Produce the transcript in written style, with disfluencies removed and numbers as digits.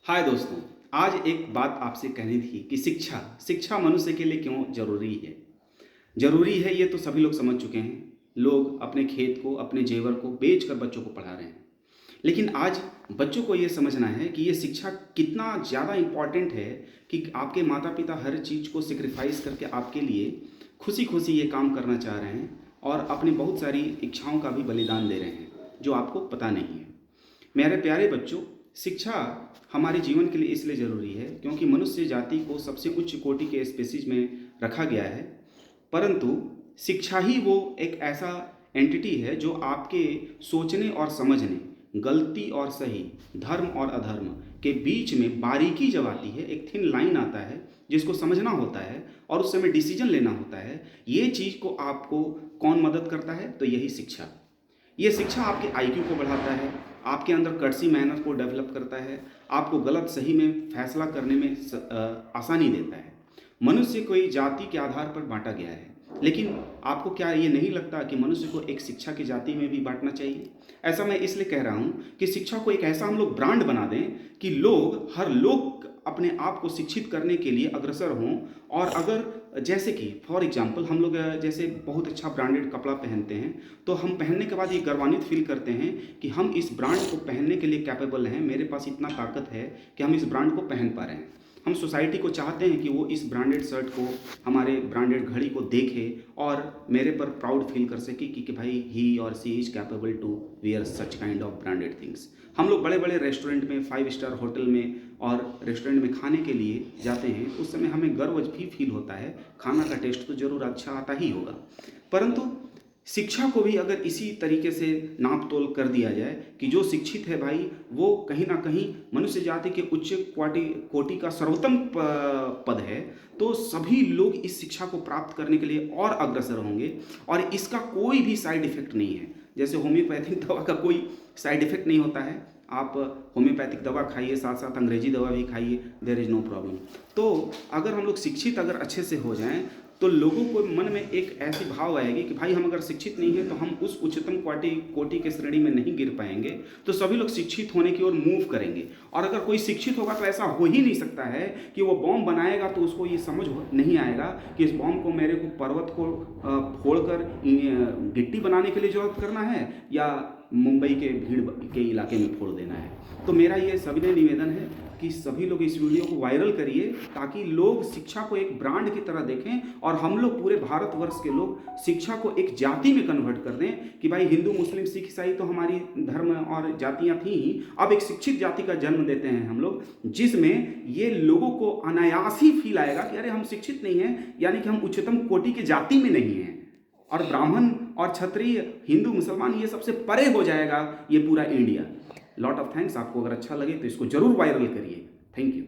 हाय दोस्तों। आज एक बात आपसे कहनी थी कि शिक्षा शिक्षा मनुष्य के लिए क्यों ज़रूरी है। ज़रूरी है ये तो सभी लोग समझ चुके हैं। लोग अपने खेत को, अपने जेवर को बेच कर बच्चों को पढ़ा रहे हैं। लेकिन आज बच्चों को ये समझना है कि ये शिक्षा कितना ज़्यादा इम्पॉर्टेंट है कि आपके माता पिता हर चीज़ को सेक्रीफाइस करके आपके लिए खुशी खुशी ये काम करना चाह रहे हैं और अपनी बहुत सारी इच्छाओं का भी बलिदान दे रहे हैं जो आपको पता नहीं है। मेरे प्यारे बच्चों, शिक्षा हमारे जीवन के लिए इसलिए ज़रूरी है क्योंकि मनुष्य जाति को सबसे उच्च कोटि के स्पेसीज में रखा गया है। परंतु शिक्षा ही वो एक ऐसा एंटिटी है जो आपके सोचने और समझने, गलती और सही, धर्म और अधर्म के बीच में बारीकी जब आती है, एक थिन लाइन आता है जिसको समझना होता है और उस समय डिसीजन लेना होता है। ये चीज़ को आपको कौन मदद करता है? तो यही शिक्षा। ये शिक्षा आपके आईक्यू को बढ़ाता है, आपके अंदर कर्टसी मैनर को डेवलप करता है, आपको गलत सही में फैसला करने में आसानी देता है। मनुष्य कोई जाति के आधार पर बांटा गया है, लेकिन आपको क्या ये नहीं लगता कि मनुष्य को एक शिक्षा की जाति में भी बांटना चाहिए? ऐसा मैं इसलिए कह रहा हूँ कि शिक्षा को एक ऐसा हम लोग ब्रांड बना दें कि हर लोग अपने आप को शिक्षित करने के लिए अग्रसर हों। और अगर जैसे कि फॉर एग्जांपल हम लोग जैसे बहुत अच्छा ब्रांडेड कपड़ा पहनते हैं तो हम पहनने के बाद ये गर्वान्वित फील करते हैं कि हम इस ब्रांड को पहनने के लिए कैपेबल हैं, मेरे पास इतना ताकत है कि हम इस ब्रांड को पहन पा रहे हैं। हम सोसाइटी को चाहते हैं कि वो इस ब्रांडेड शर्ट को, हमारे ब्रांडेड घड़ी को देखे और मेरे पर प्राउड फील कर सके कि भाई he or she is capable to wear such kind of branded things. हम लोग बड़े बड़े रेस्टोरेंट में, 5 स्टार होटल में और रेस्टोरेंट में खाने के लिए जाते हैं, उस समय हमें गर्व भी फील होता है। खाना का टेस्ट तो ज़रूर अच्छा आता ही होगा, परंतु शिक्षा को भी अगर इसी तरीके से नाप तोल कर दिया जाए कि जो शिक्षित है भाई वो कहीं ना कहीं मनुष्य जाति के उच्च कोटि का सर्वोत्तम पद है, तो सभी लोग इस शिक्षा को प्राप्त करने के लिए और अग्रसर होंगे और इसका कोई भी साइड इफेक्ट नहीं है। जैसे होम्योपैथिक दवा का कोई साइड इफेक्ट नहीं होता है, आप होम्योपैथिक दवा खाइए, साथ साथ अंग्रेजी दवा भी खाइए, देयर इज़ नो प्रॉब्लम। तो अगर हम लोग शिक्षित अगर अच्छे से हो जाएं तो लोगों को मन में एक ऐसी भाव आएगी कि भाई हम अगर शिक्षित नहीं हैं तो हम उस उच्चतम कोटि के श्रेणी में नहीं गिर पाएंगे, तो सभी लोग शिक्षित होने की ओर मूव करेंगे। और अगर कोई शिक्षित होगा तो ऐसा हो ही नहीं सकता है कि वो बॉम्ब बनाएगा तो उसको ये समझ नहीं आएगा कि इस बॉम्ब को मेरे को पर्वत को फोड़कर गिट्टी बनाने के लिए जरूरत करना है या मुंबई के भीड़ के इलाके में फोड़ देना है। तो मेरा ये सविनय निवेदन है कि सभी लोग इस वीडियो को वायरल करिए ताकि लोग शिक्षा को एक ब्रांड की तरह देखें और हम लोग पूरे भारतवर्ष के लोग शिक्षा को एक जाति में कन्वर्ट कर दें कि भाई हिंदू, मुस्लिम, सिख, ईसाई तो हमारी धर्म और जातियां थी ही, अब एक शिक्षित जाति का जन्म देते हैं हम लोग, जिसमें ये लोगों को अनायास ही फील आएगा कि अरे हम शिक्षित नहीं हैं, यानी कि हम उच्चतम कोटि की जाति में नहीं हैं और ब्राह्मण और क्षत्रिय, हिंदू, मुसलमान ये सबसे परे हो जाएगा ये पूरा इंडिया। Lot of thanks. आपको अगर अच्छा लगे तो इसको जरूर वायरल करिए। Thank you.